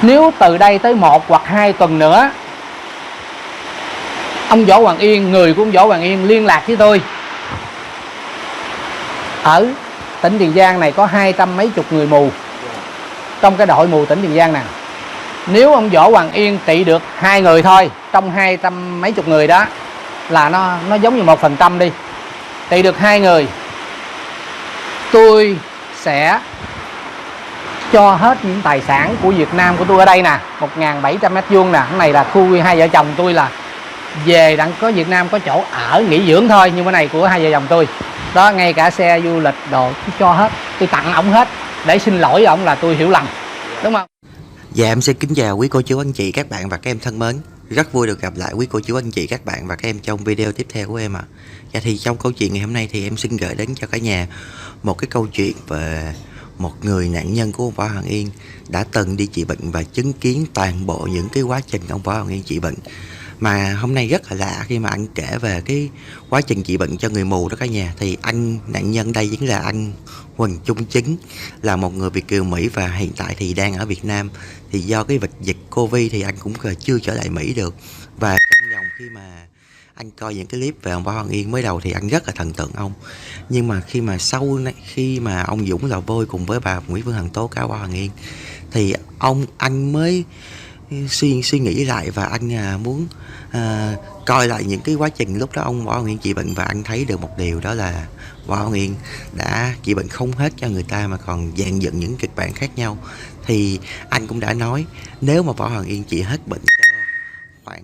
Nếu từ đây tới 1 hoặc 2 tuần nữa ông Võ Hoàng Yên, người của ông Võ Hoàng Yên liên lạc với tôi. Ở tỉnh Tiền Giang này có 200 mấy chục người mù trong cái đội mù tỉnh Tiền Giang nè. Nếu ông Võ Hoàng Yên trị được 2 người thôi trong 200 mấy chục người đó, là nó giống như 1% đi, trị được 2 người, tôi sẽ cho hết những tài sản của Việt Nam của tôi ở đây nè, 1.700 m2 nè. Cái này là khu hai vợ chồng tôi, là về đặng có Việt Nam có chỗ ở nghỉ dưỡng thôi, nhưng cái này của hai vợ chồng tôi đó. Ngay cả xe du lịch đồ tôi cho hết, tôi tặng ổng hết để xin lỗi ổng là tôi hiểu lầm, đúng không? Dạ em xin kính chào quý cô chú anh chị các bạn và các em thân mến. Rất vui được gặp lại quý cô chú anh chị các bạn và các em trong video tiếp theo của em ạ. Dạ thì trong câu chuyện ngày hôm nay thì em xin gửi đến cho cả nhà một cái câu chuyện về một người nạn nhân của ông Võ Hoàng Yên đã từng đi trị bệnh và chứng kiến toàn bộ những cái quá trình ông Võ Hoàng Yên trị bệnh. Mà hôm nay rất là lạ khi mà anh kể về cái quá trình trị bệnh cho người mù đó cả nhà. Thì anh nạn nhân đây chính là anh Huỳnh Trung Chính, là một người Việt kiều Mỹ và hiện tại thì đang ở Việt Nam. Thì do cái dịch Covid thì anh cũng chưa trở lại Mỹ được. Và trong vòng khi mà anh coi những cái clip về ông Võ Hoàng Yên mới đầu thì anh rất là thần tượng ông. Nhưng mà khi mà ông Dũng Lò Vôi cùng với bà Nguyễn Phương Hằng tố cáo Võ Hoàng Yên thì anh mới suy nghĩ lại, và anh muốn coi lại những cái quá trình lúc đó ông Võ Hoàng Yên trị bệnh, và anh thấy được một điều đó là Võ Hoàng Yên đã trị bệnh không hết cho người ta mà còn dàn dựng những kịch bản khác nhau. Thì anh cũng đã nói nếu mà Võ Hoàng Yên trị hết bệnh cho khoảng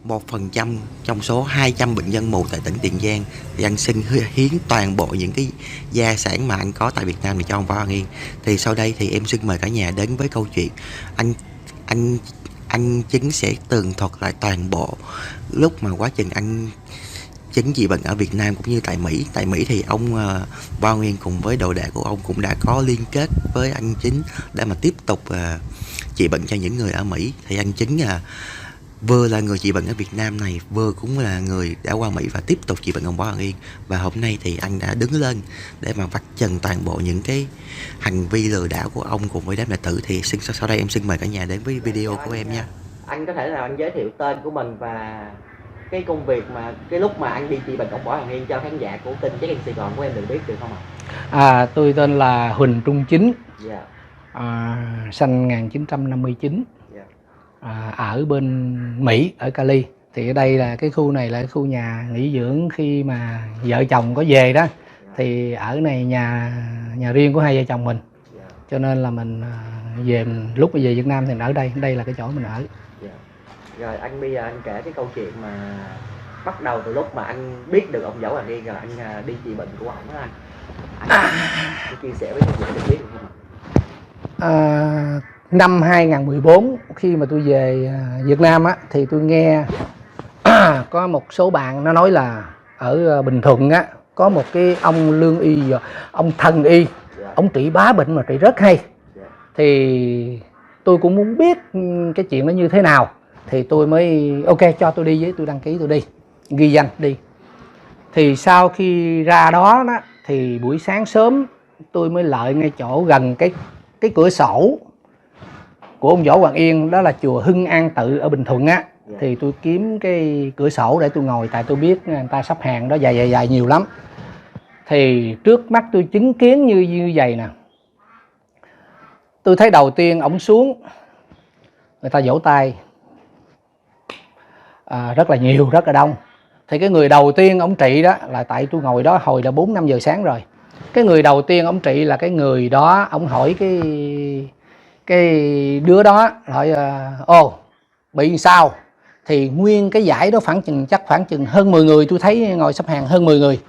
1% trong số 200 bệnh nhân mù tại tỉnh Tiền Giang thì anh xin hiến toàn bộ những cái gia sản mà anh có tại Việt Nam để cho ông Võ Hoàng Yên. Thì sau đây thì em xin mời cả nhà đến với câu chuyện. Anh Chính sẽ tường thuật lại toàn bộ lúc mà quá trình anh Chính trị bệnh ở Việt Nam cũng như tại Mỹ. Tại Mỹ thì ông Võ Hoàng Yên cùng với đồ đệ của ông cũng đã có liên kết với anh Chính để mà tiếp tục trị bệnh cho những người ở Mỹ. Thì anh Chính vừa là người trị bệnh ở Việt Nam này, vừa cũng là người đã qua Mỹ và tiếp tục trị bệnh ông Võ Hoàng Yên. Và hôm nay thì anh đã đứng lên để mà vạch trần toàn bộ những cái hành vi lừa đảo của ông cùng với đám đệ tử. Thì sau đây em xin mời cả nhà đến với video của em nha. Anh có thể là anh giới thiệu tên của mình và cái công việc mà cái lúc mà anh đi trị bệnh ông Võ Hoàng Yên cho khán giả của kênh Check In Sài Gòn của em được biết được không ạ? Tôi tên là Huỳnh Trung Chính, Dạ. sinh 1959, ở bên Mỹ, ở Cali. Thì ở đây là cái khu này là cái khu nhà nghỉ dưỡng khi mà vợ chồng có về đó. Thì ở này nhà riêng của hai vợ chồng mình. Cho nên là mình lúc mà về Việt Nam thì mình ở đây. Đây là cái chỗ mình ở. Rồi anh bây giờ anh kể cái câu chuyện mà bắt đầu từ lúc mà anh biết được ông Võ Hoàng Yên rồi anh đi trị bệnh của ổng đó anh chia sẻ với các bạn được biết được không ạ? Năm 2014 khi mà tôi về Việt Nam á, thì tôi nghe có một số bạn nó nói là ở Bình Thuận á có một cái ông lương y, ông thần y, ông trị bá bệnh mà trị rất hay. Thì tôi cũng muốn biết cái chuyện nó như thế nào, thì tôi mới ok cho tôi đi, với tôi đăng ký tôi đi, ghi danh đi. Thì sau khi ra đó thì buổi sáng sớm tôi mới lợi ngay chỗ gần cái cửa sổ của ông Võ Hoàng Yên, đó là chùa Hưng An Tự ở Bình Thuận á. Thì tôi kiếm cái cửa sổ để tôi ngồi, tại tôi biết người ta sắp hàng đó dài nhiều lắm. Thì trước mắt tôi chứng kiến như vậy nè. Tôi thấy đầu tiên ổng xuống, người ta vỗ tay rất là nhiều, rất là đông. Thì cái người đầu tiên ổng trị đó là, tại tôi ngồi đó hồi là 4-5 giờ sáng rồi. Cái người đầu tiên ổng trị là cái người đó, ổng hỏi cái đứa đó hỏi bị sao. Thì nguyên cái giải đó khoảng chừng hơn 10 người, tôi thấy ngồi sắp hàng hơn 10 người.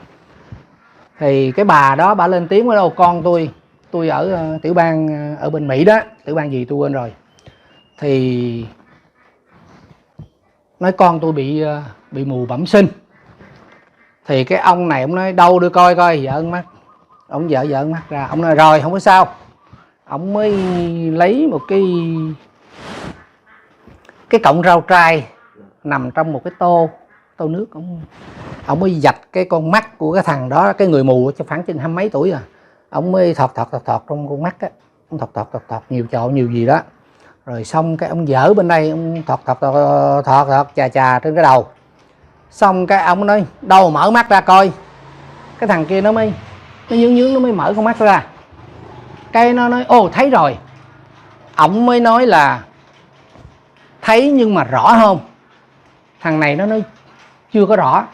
Thì cái bà đó bà lên tiếng với đâu, con tôi ở tiểu bang ở bên Mỹ đó, tiểu bang gì tôi quên rồi. Thì nói con tôi bị mù bẩm sinh. Thì cái ông này ông nói đâu đưa coi vợ ân mắt. Ông vợ ân mắt ra, ông nói rồi không có sao. Ông mới lấy một cái cọng rau trai nằm trong một cái tô nước. Ông mới vạch cái con mắt của cái thằng đó, cái người mù cho khoảng chừng 20 mấy tuổi. Ông mới thọt trong con mắt á, ông thọt nhiều chỗ nhiều gì đó. Rồi xong cái ông dở bên đây, ông thọt chà chà trên cái đầu. Xong cái ông nói đâu mở mắt ra coi. Cái thằng kia nó nhướng nó mới mở con mắt ra. Cái nó nói ô thấy rồi. Ông mới nói là thấy nhưng mà rõ không? Thằng này nó nói chưa có rõ.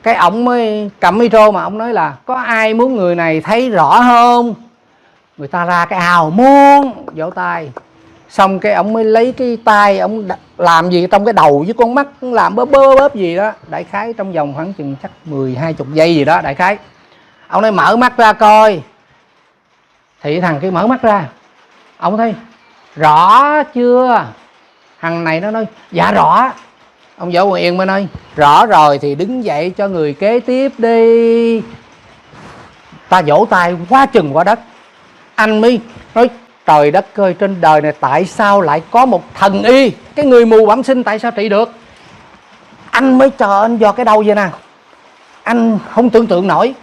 Cái ông mới cầm micro mà ông nói là có ai muốn người này thấy rõ không? Người ta ra cái ào muốn vỗ tay. Xong cái ông mới lấy cái tay ông làm gì trong cái đầu với con mắt, làm bóp gì đó, đại khái trong vòng khoảng chừng chắc 10-20 giây gì đó đại khái. Ông nói mở mắt ra coi. Thì thằng kia mở mắt ra, ông thấy rõ chưa? Thằng này nó nói dạ rõ. Ông Võ Hoàng Yên mới nói rõ rồi thì đứng dậy cho người kế tiếp đi. Ta vỗ tay quá chừng quá đất. Anh mới nói trời đất ơi, trên đời này tại sao lại có một thần y, cái người mù bẩm sinh tại sao trị được? Anh mới chờ anh vào cái đầu vậy nè, anh không tưởng tượng nổi.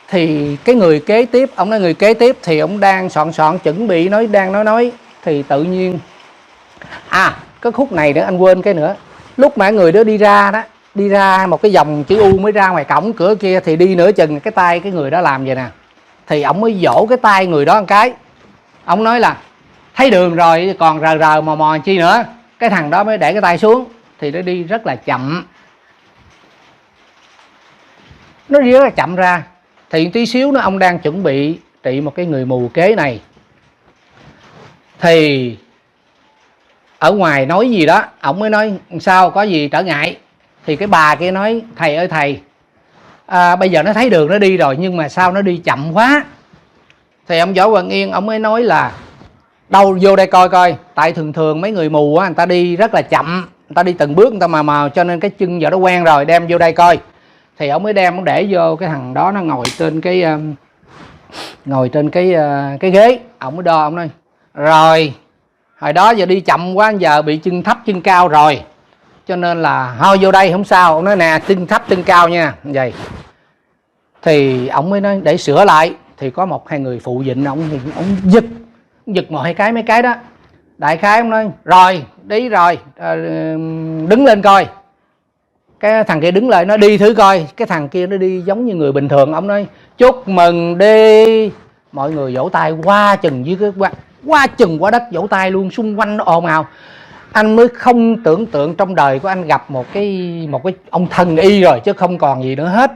Thì cái người kế tiếp, ông nói người kế tiếp thì ông đang soạn chuẩn bị nói thì tự nhiên cái khúc này nữa anh quên cái nữa. Lúc mà người đó đi ra một cái dòng chữ U mới ra ngoài cổng cửa kia, thì đi nửa chừng cái tay cái người đó làm vậy nè. Thì ông mới vỗ cái tay người đó một cái. Ông nói là thấy đường rồi còn rờ mò chi nữa. Cái thằng đó mới để cái tay xuống. Thì nó đi rất là chậm. Nó đi rất là chậm ra. Thì tí xíu nữa ông đang chuẩn bị trị một cái người mù kế này. Thì ở ngoài nói gì đó, ông mới nói sao có gì trở ngại. Thì cái bà kia nói thầy ơi thầy, bây giờ nó thấy đường nó đi rồi nhưng mà sao nó đi chậm quá. Thì ông Võ Hoàng Yên ông mới nói là đâu vô đây coi coi. Tại thường mấy người mù á, người ta đi rất là chậm, người ta đi từng bước, người ta màu cho nên cái chân giờ nó quen rồi, đem vô đây coi. Thì ông mới đem ông để vô cái thằng đó, nó ngồi trên cái ghế. Ông mới đo, ông nói rồi hồi đó giờ đi chậm quá, giờ bị chân thấp chân cao rồi, cho nên là thôi vô đây không sao. Ông nói nè chân thấp chân cao nha vậy. Thì ông mới nói để sửa lại. Thì có 1-2 người phụ dịnh ông giật mấy cái đó. Đại khái ông nói rồi đi rồi, đứng lên coi. Cái thằng kia đứng lại nó đi thử coi. Cái thằng kia nó đi giống như người bình thường. Ông nói chúc mừng đi. Mọi người vỗ tay quá chừng với cái quá chừng quá đất, vỗ tay luôn, xung quanh nó ồn ào. Anh mới không tưởng tượng trong đời của anh gặp một cái ông thần y rồi chứ không còn gì nữa hết.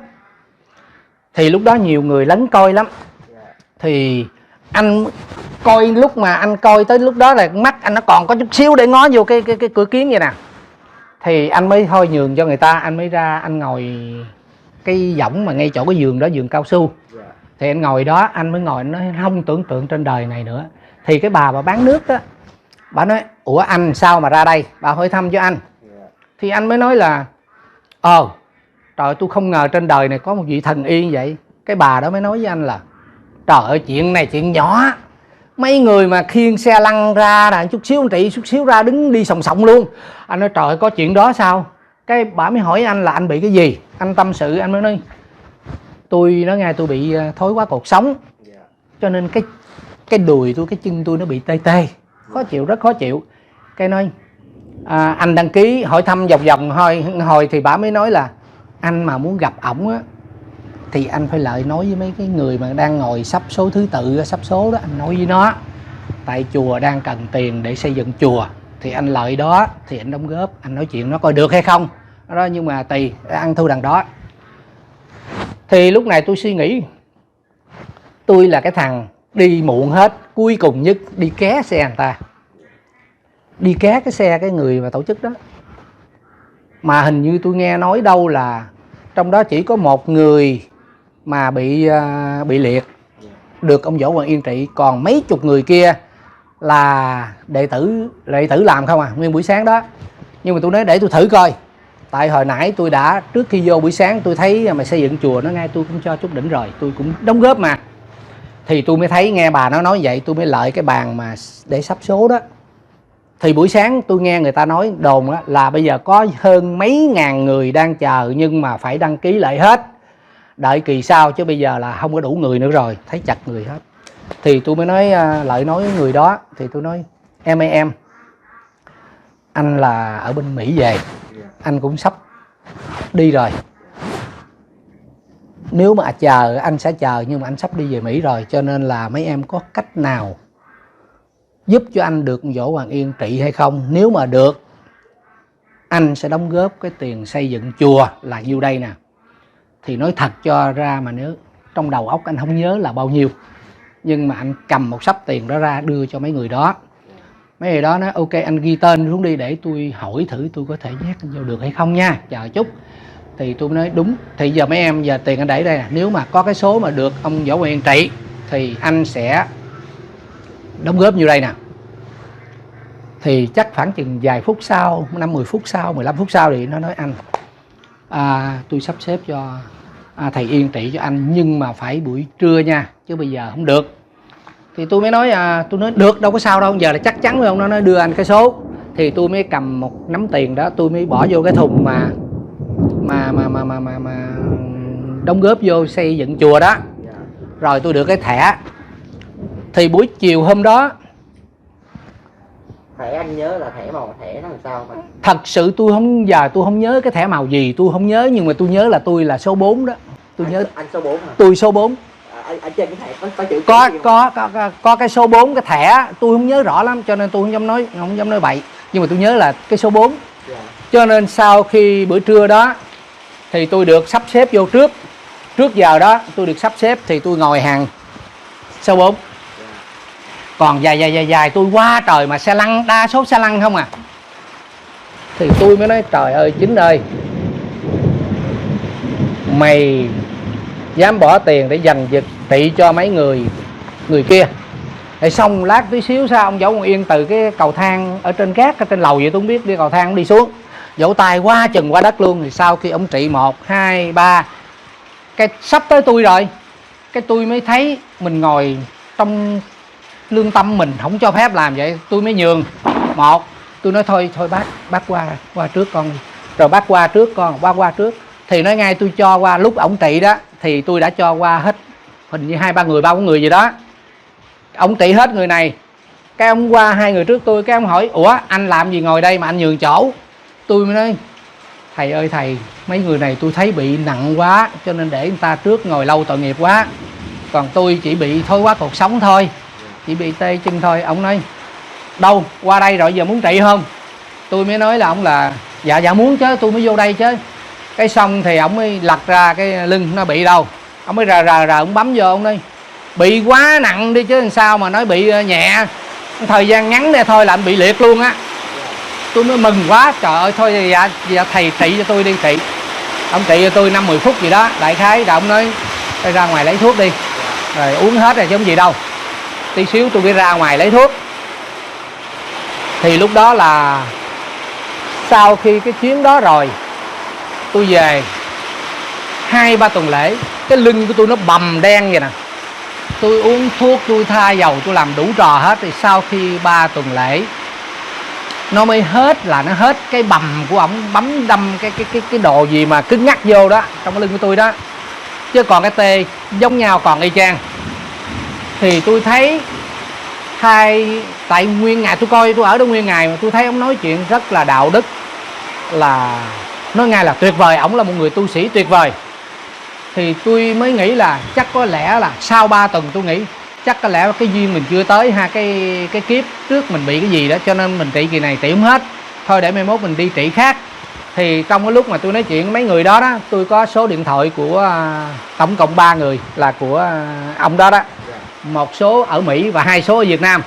Thì lúc đó nhiều người lấn coi lắm. Thì anh coi, lúc mà anh coi tới lúc đó là mắt anh nó còn có chút xíu để ngó vô cái cửa kiến vậy nè. Thì anh mới thôi nhường cho người ta. Anh mới ra anh ngồi cái võng mà ngay chỗ cái giường đó, giường cao su. Thì anh ngồi đó, anh mới ngồi, nó không tưởng tượng trên đời này nữa. Thì cái bà bán nước đó, bà nói ủa anh sao mà ra đây, bà hỏi thăm cho anh. Thì anh mới nói là trời tôi không ngờ trên đời này có một vị thần y như vậy. Cái bà đó mới nói với anh là trời ơi chuyện này chuyện nhỏ, mấy người mà khiêng xe lăn ra là chút xíu trị, chút xíu ra đứng đi sòng sòng luôn. Anh nói trời ơi có chuyện đó sao. Cái bà mới hỏi anh là anh bị cái gì. Anh tâm sự, anh mới nói tôi nói nghe tôi bị thối quá cột sống, cho nên cái đùi tôi, cái chân tôi nó bị tê tê, khó chịu, rất khó chịu. Cái nói anh đăng ký hỏi thăm vòng hồi thì bà mới nói là anh mà muốn gặp ổng á thì anh phải lại nói với mấy cái người mà đang ngồi sắp số thứ tự, sắp số đó, anh nói với nó tại chùa đang cần tiền để xây dựng chùa, thì anh lợi đó thì anh đóng góp, anh nói chuyện nó coi được hay không đó, nhưng mà tùy ăn thu đằng đó. Thì lúc này tôi suy nghĩ, tôi là cái thằng đi muộn hết, cuối cùng nhất đi ké xe người ta, đi ké cái xe cái người mà tổ chức đó. Mà hình như tôi nghe nói đâu là trong đó chỉ có một người mà bị liệt được ông Võ Hoàng Yên trị, còn mấy chục người kia là đệ tử làm không à, nguyên buổi sáng đó. Nhưng mà tôi nói để tôi thử coi, tại hồi nãy tôi đã, trước khi vô buổi sáng tôi thấy mà xây dựng chùa nó ngay, tôi cũng cho chút đỉnh rồi, tôi cũng đóng góp mà. Thì tôi mới thấy nghe bà nó nói vậy, tôi mới lợi cái bàn mà để sắp số đó. Thì buổi sáng tôi nghe người ta nói đồn là bây giờ có hơn mấy ngàn người đang chờ, nhưng mà phải đăng ký lại hết, đợi kỳ sau, chứ bây giờ là không có đủ người nữa rồi, thấy chặt người hết. Thì tôi mới nói, lợi nói với người đó, thì tôi nói em anh là ở bên Mỹ về, anh cũng sắp đi rồi. Nếu mà chờ anh sẽ chờ, nhưng mà anh sắp đi về Mỹ rồi, cho nên là mấy em có cách nào giúp cho anh được Võ Hoàng Yên trị hay không? Nếu mà được, anh sẽ đóng góp cái tiền xây dựng chùa là nhiêu đây nè. Thì nói thật cho ra mà nếu trong đầu óc anh không nhớ là bao nhiêu, nhưng mà anh cầm một xấp tiền đó ra đưa cho mấy người đó. Mấy người đó nói ok anh ghi tên xuống đi để tôi hỏi thử tôi có thể nhét anh vô được hay không nha, chờ chút. Thì tôi nói đúng. Thì giờ mấy em, giờ tiền anh để đây nè, nếu mà có cái số mà được ông Võ Hoàng Yên trị thì anh sẽ đóng góp nhiêu đây nè. Thì chắc khoảng chừng vài phút sau, 5-10 phút sau, 15 phút sau thì nó nói anh tôi sắp xếp cho thầy Yên trị cho anh, nhưng mà phải buổi trưa nha, chứ bây giờ không được. Thì tôi mới nói tôi nói được, đâu có sao đâu, giờ là chắc chắn phải không? Nó nói đưa anh cái số. Thì tôi mới cầm một nắm tiền đó, tôi mới bỏ vô cái thùng mà đóng góp vô xây dựng chùa đó. Rồi tôi được cái thẻ. Thì buổi chiều hôm đó, thẻ anh nhớ là thẻ màu thẻ nó làm sao mà? Thật sự tôi không nhớ cái thẻ màu gì, tôi không nhớ, nhưng mà tôi nhớ là tôi là số 4 đó. Tôi nhớ Anh số 4 hả? tôi số 4. Ở trên cái thẻ có chữ có cái số 4 cái thẻ, tôi không nhớ rõ lắm cho nên tôi không dám nói bậy, nhưng mà tôi nhớ là cái số 4. Cho nên sau khi bữa trưa đó thì tôi được sắp xếp vô trước giờ đó, tôi được sắp xếp thì tôi ngồi hàng số 4. Còn dài tôi quá trời mà xe lăn, đa số xe lăn không à. Thì tôi mới nói trời ơi Chính ơi, mày dám bỏ tiền để dành giật trị cho mấy người kia. Rồi xong lát tí xíu sau ông Võ Hoàng Yên từ cái cầu thang ở trên gác, ở trên lầu vậy tôi không biết, đi cầu thang đi xuống, vỗ tay quá chừng qua đất luôn. Thì sau khi ông trị 1, 2, 3 cái sắp tới tôi rồi, cái tôi mới thấy mình ngồi trong lương tâm mình không cho phép làm vậy. Tôi mới nhường một, tôi nói thôi bác qua trước con đi. Rồi bác qua trước con, qua trước. Thì nói ngay tôi cho qua, lúc ổng trị đó thì tôi đã cho qua hết hình như 2-3 người, 3-4 người gì đó. Ông trị hết người này, cái ông qua 2 người trước tôi, cái ông hỏi ủa anh làm gì ngồi đây mà anh nhường chỗ. Tôi mới nói thầy ơi thầy, mấy người này tôi thấy bị nặng quá cho nên để người ta trước, ngồi lâu tội nghiệp quá, còn tôi chỉ bị thối quá cột sống thôi, chỉ bị tê chân thôi. Ông nói đâu qua đây rồi giờ muốn trị không? Tôi mới nói là ông là dạ muốn chứ, tôi mới vô đây chứ. Cái xong thì ông mới lật ra cái lưng nó bị đâu, ông mới rờ ông bấm vô, ông nói bị quá nặng đi chứ làm sao mà nói bị nhẹ, thời gian ngắn đây thôi là anh bị liệt luôn á. Tôi mới mừng quá, trời ơi thôi dạ thầy trị cho tôi đi. Trị ông trị cho tôi 5-10 phút gì đó đại khái, rồi ông nói đi ra ngoài lấy thuốc đi, rồi uống hết rồi chứ không gì đâu. Tí xíu tôi đi ra ngoài lấy thuốc. Thì lúc đó là sau khi cái chuyến đó rồi, tôi về 2-3 tuần lễ, cái lưng của tôi nó bầm đen vậy nè. Tôi uống thuốc, tôi tha dầu, tôi làm đủ trò hết. Thì sau khi 3 tuần lễ nó mới hết, là nó hết cái bầm của ổng bấm đâm cái đồ gì mà cứng ngắc vô đó trong cái lưng của tôi đó, chứ còn cái tê giống nhau còn y chang. Thì tôi thấy tại nguyên ngày tôi ở đó nguyên ngày mà tôi thấy ông nói chuyện rất là đạo đức, là nói ngay là tuyệt vời, ổng là một người tu sĩ tuyệt vời. Thì tôi mới nghĩ là chắc có lẽ là sau 3 tuần tôi nghĩ chắc có lẽ cái duyên mình chưa tới ha, cái kiếp trước mình bị cái gì đó cho nên mình trị kỳ này trị không hết, thôi để mai mốt mình đi trị khác. Thì trong cái lúc mà tôi nói chuyện với mấy người đó đó, tôi có số điện thoại của tổng cộng 3 người là của ông đó đó, một số ở Mỹ và 2 số ở Việt Nam.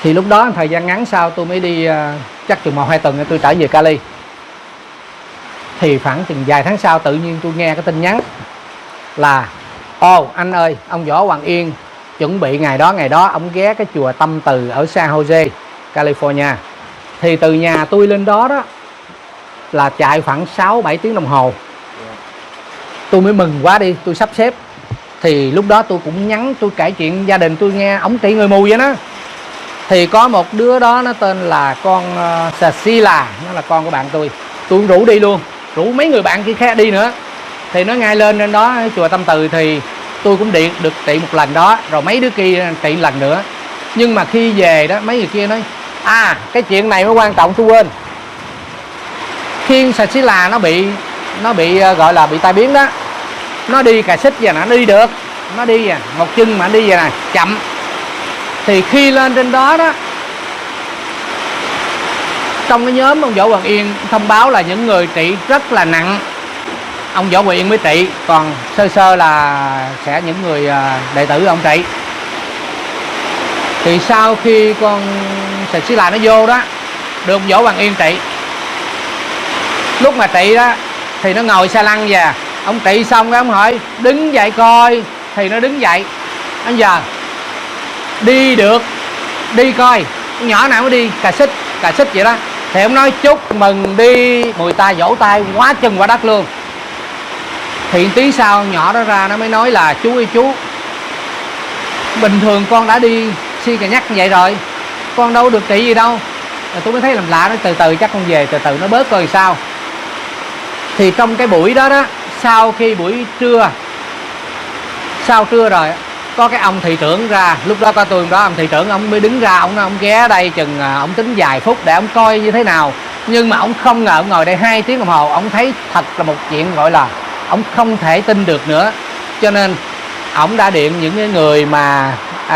Thì lúc đó thời gian ngắn sau tôi mới đi chắc chừng 1-2 tuần tôi trở về Cali. Thì khoảng chừng vài tháng sau tự nhiên tôi nghe cái tin nhắn là anh ơi, ông Võ Hoàng Yên chuẩn bị ngày đó ông ghé cái chùa Tâm Từ ở San Jose, California. Thì từ nhà tôi lên đó đó là chạy khoảng 6-7 tiếng đồng hồ. Tôi mới mừng quá đi, tôi sắp xếp. Thì lúc đó tôi cũng nhắn, tôi kể chuyện gia đình tôi nghe, ổng trị người mù vậy đó. Thì có một đứa đó nó tên là con Cecilia, nó là con của bạn tôi cũng rủ đi luôn, rủ mấy người bạn kia khác đi nữa. Thì nó ngay lên đó chùa Tâm Từ thì tôi cũng được trị một lần đó, rồi mấy đứa kia trị lần nữa. Nhưng mà khi về đó mấy người kia nói cái chuyện này mới quan trọng, tôi quên. Khi Sà Xí là nó bị gọi là bị tai biến đó, nó đi cà xích và nó đi được, nó đi một chân mà nó đi vậy nè, chậm. Thì khi lên trên đó đó, trong cái nhóm ông Võ Hoàng Yên thông báo là những người trị rất là nặng, ông Võ Hoàng Yên mới trị, còn sơ sơ là sẽ những người đệ tử ông trị. Thì sau khi con Sà Xí là nó vô đó, được ông Võ Hoàng Yên trị. Lúc mà trị đó thì nó ngồi xa lăng và ông trị xong cái ông hỏi đứng dậy coi, thì nó đứng dậy. Anh giờ đi được, đi coi, con nhỏ nào mới đi cà xích vậy đó. Thì ông nói chúc mừng đi, người ta vỗ tay quá chân quá đất luôn. Thì tí sau con nhỏ đó ra nó mới nói là chú ơi chú, bình thường con đã đi si cà nhắc như vậy rồi, con đâu được trị gì đâu. Rồi tôi mới thấy làm lạ, nó từ từ chắc con về từ từ nó bớt coi sao. Thì trong cái buổi đó đó, sau khi buổi trưa, sau trưa rồi có cái ông thị trưởng ra, lúc đó có tôi đó, ông thị trưởng ông mới đứng ra, ông ghé đây chừng ông tính vài phút để ông coi như thế nào. Nhưng mà ông không ngờ ông ngồi đây 2 tiếng đồng hồ, ông thấy thật là một chuyện gọi là ông không thể tin được nữa. Cho nên ông đã điện những cái người mà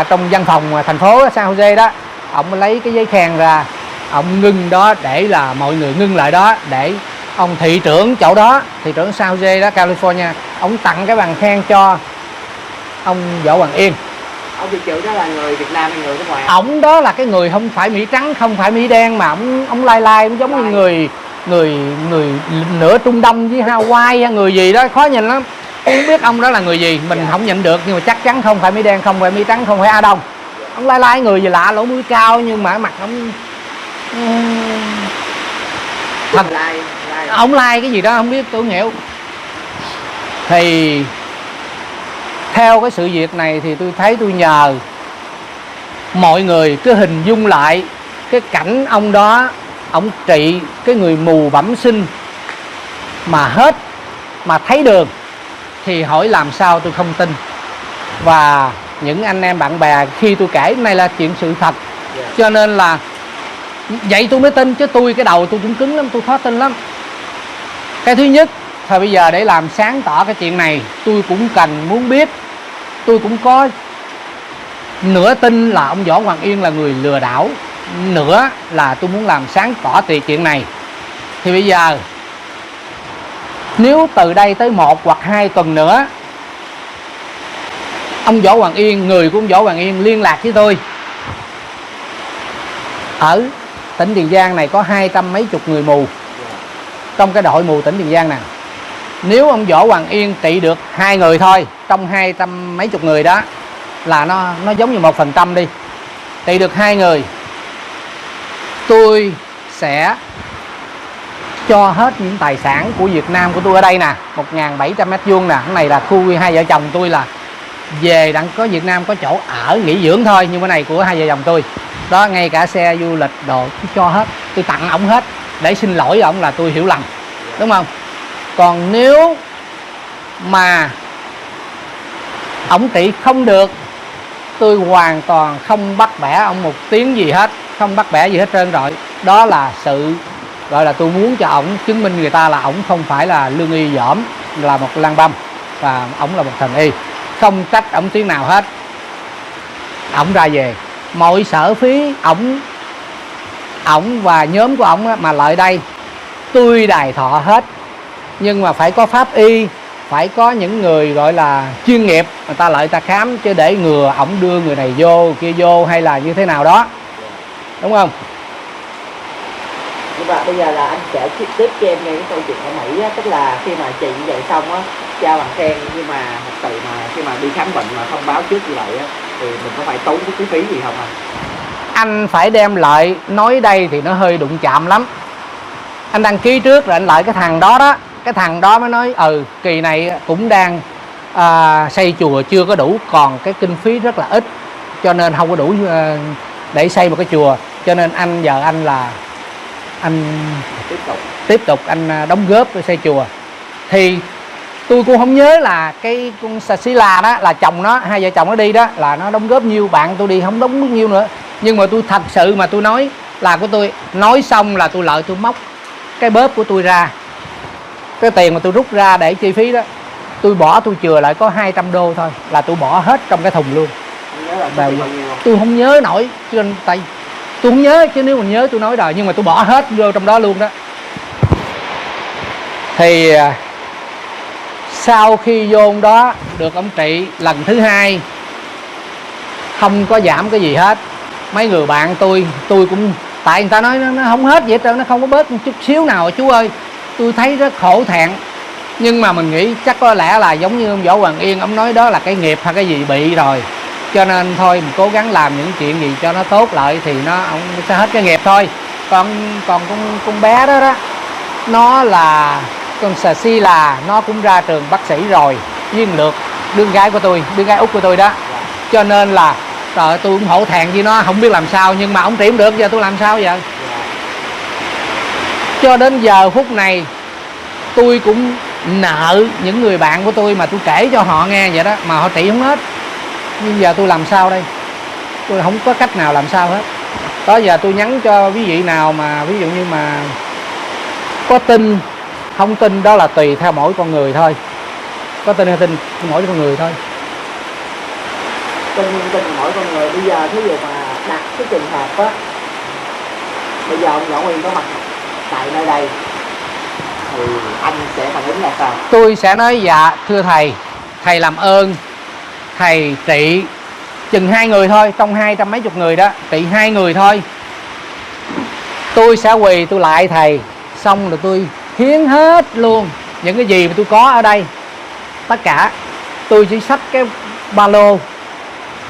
trong văn phòng thành phố San Jose đó, ông lấy cái giấy khen ra, ông ngưng đó để là mọi người ngưng lại đó, để ông thị trưởng chỗ đó, thị trưởng San Jose đó, California, ông tặng cái bằng khen cho ông Võ Hoàng Yên. Ông thị trưởng đó là người Việt Nam hay người nước ngoài? Ổng đó là cái người không phải Mỹ trắng, không phải Mỹ đen, mà ổng lai ông giống như người nửa Trung Đông với Hawaii người gì đó, khó nhìn lắm. Không biết ông đó là người gì, mình không nhận được, nhưng mà chắc chắn không phải Mỹ đen, không phải Mỹ trắng, không phải Á Đông. Ông lai người gì lạ, lỗ mũi cao, nhưng mà mặt ông thật ông lai cái gì đó không biết, tôi không hiểu. Thì theo cái sự việc này thì tôi thấy tôi nhờ mọi người cứ hình dung lại cái cảnh ông đó, ông trị cái người mù bẩm sinh mà hết, mà thấy đường, thì hỏi làm sao tôi không tin. Và những anh em bạn bè khi tôi kể này là chuyện sự thật, cho nên là vậy tôi mới tin, chứ tôi cái đầu tôi cũng cứng lắm, tôi khó tin lắm. Cái thứ nhất, thời bây giờ để làm sáng tỏ cái chuyện này, tôi cũng cần muốn biết, tôi cũng có nửa tin là ông Võ Hoàng Yên là người lừa đảo, nữa là tôi muốn làm sáng tỏ chuyện này. Thì bây giờ nếu từ đây tới 1 hoặc 2 tuần nữa, ông Võ Hoàng Yên, người của ông Võ Hoàng Yên liên lạc với tôi, ở tỉnh Tiền Giang này có 200 mấy chục người mù trong cái đội mù tỉnh Tiền Giang nào. Nếu ông Võ Hoàng Yên trị được 2 người thôi trong 200 mấy chục người đó, là nó giống như 1% đi, trị được 2 người, tôi sẽ cho hết những tài sản của Việt Nam của tôi ở đây nè, 1.700 m2 nè. Cái này là khu hai vợ chồng tôi, là về đặng có Việt Nam có chỗ ở nghỉ dưỡng thôi, nhưng cái này của hai vợ chồng tôi đó, ngay cả xe du lịch đồ tôi cho hết, tôi tặng ổng hết để xin lỗi ổng là tôi hiểu lầm, đúng không? Còn nếu mà ổng trị không được, tôi hoàn toàn không bắt bẻ ông một tiếng gì hết, không bắt bẻ gì hết trơn rồi. Đó là sự gọi là tôi muốn cho ổng chứng minh người ta là ổng không phải là lương y dỏm, là một lang băm, và ổng là một thần y, không trách ổng tiếng nào hết. Ổng ra về, mọi sở phí ổng và nhóm của ổng mà lại đây tôi đài thọ hết. Nhưng mà phải có pháp y, phải có những người gọi là chuyên nghiệp, người ta lại ta khám, chứ để ngừa ổng đưa người này vô kia vô hay là như thế nào đó, đúng không? Nhưng mà bây giờ là anh kể tiếp cho em nghe cái câu chuyện ở Mỹ á, tức là khi mà chị như vậy xong á, trao bằng khen, nhưng mà thật sự mà khi mà đi khám bệnh mà thông báo trước như vậy á, thì mình có phải tốn cái phí gì không anh? Anh phải đem lại, nói đây thì nó hơi đụng chạm lắm. Anh đăng ký trước rồi anh lại cái thằng đó đó, cái thằng đó mới nói kỳ này cũng đang xây chùa chưa có đủ, còn cái kinh phí rất là ít, cho nên không có đủ để xây một cái chùa. Cho nên anh tiếp tục anh đóng góp để xây chùa. Thì Tôi cũng không nhớ là cái con xì là đó là chồng nó, hai vợ chồng nó đi đó là nó đóng góp nhiêu, bạn tôi đi không đóng góp nhiêu nữa. Nhưng mà tôi thật sự mà tôi nói là của tôi, nói xong là tôi lợi tôi móc cái bóp của tôi ra, cái tiền mà tôi rút ra để chi phí đó, tôi bỏ tôi chừa lại có 200 đô thôi là tôi bỏ hết trong cái thùng luôn. Tôi không nhớ nổi trên tay, tôi không nhớ, chứ nếu mình nhớ tôi nói rồi, nhưng mà tôi bỏ hết vô trong đó luôn đó. Thì sau khi vô đó được ông trị lần thứ hai, không có giảm cái gì hết. Mấy người bạn tôi cũng, tại người ta nói nó không hết vậy hết trơn, nó không có bớt một chút xíu nào chú ơi. Tôi thấy rất khổ thẹn. Nhưng mà mình nghĩ chắc có lẽ là giống như ông Võ Hoàng Yên, ông nói đó là cái nghiệp hay cái gì bị rồi, cho nên thôi mình cố gắng làm những chuyện gì cho nó tốt lại thì ông sẽ hết cái nghiệp thôi. Còn con bé đó đó, nó là con xì là nó cũng ra trường bác sĩ rồi, với Lược đứa gái của tôi, đứa gái út của tôi đó. Cho nên là trời, tôi cũng hổ thẹn với nó, không biết làm sao. Nhưng mà ông trị không được, giờ tôi làm sao giờ? Cho đến giờ phút này tôi cũng nợ những người bạn của tôi mà tôi kể cho họ nghe vậy đó, mà họ trị không hết. Nhưng giờ tôi làm sao đây? Tôi không có cách nào làm sao hết. Đó giờ tôi nhắn cho quý vị nào mà ví dụ như mà có tin, không tin đó là tùy theo mỗi con người thôi. Có tin hay tin mỗi con người thôi. Tin mỗi con người. Bây giờ thí dụ mà đặt cái trường hợp á, bây giờ ông Võ Nguyên có mặt tại nơi đây thì anh sẽ phản ứng là sao? Tôi sẽ nói dạ thưa thầy, thầy làm ơn thầy trị chừng 2 người thôi, trong 200 mấy chục người đó trị 2 người thôi. Tôi sẽ quỳ tôi lại thầy, xong rồi tôi hiến hết luôn những cái gì mà tôi có ở đây, tất cả. Tôi chỉ xách cái ba lô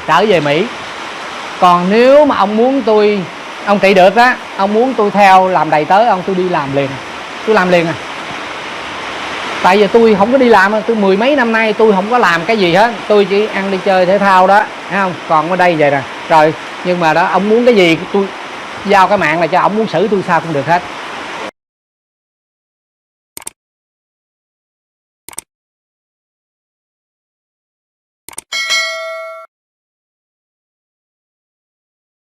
trở về Mỹ. Còn nếu mà ông muốn ông trị được á, ông muốn tôi theo làm đầy tớ ông, tôi đi làm liền. Tôi làm liền à. Tại vì tôi không có đi làm, tôi mười mấy năm nay tôi không có làm cái gì hết, tôi chỉ ăn đi chơi thể thao đó, thấy không? Còn ở đây vậy nè. Rồi nhưng mà đó, ông muốn cái gì tôi giao cái mạng này cho ông, muốn xử tôi sao cũng được hết.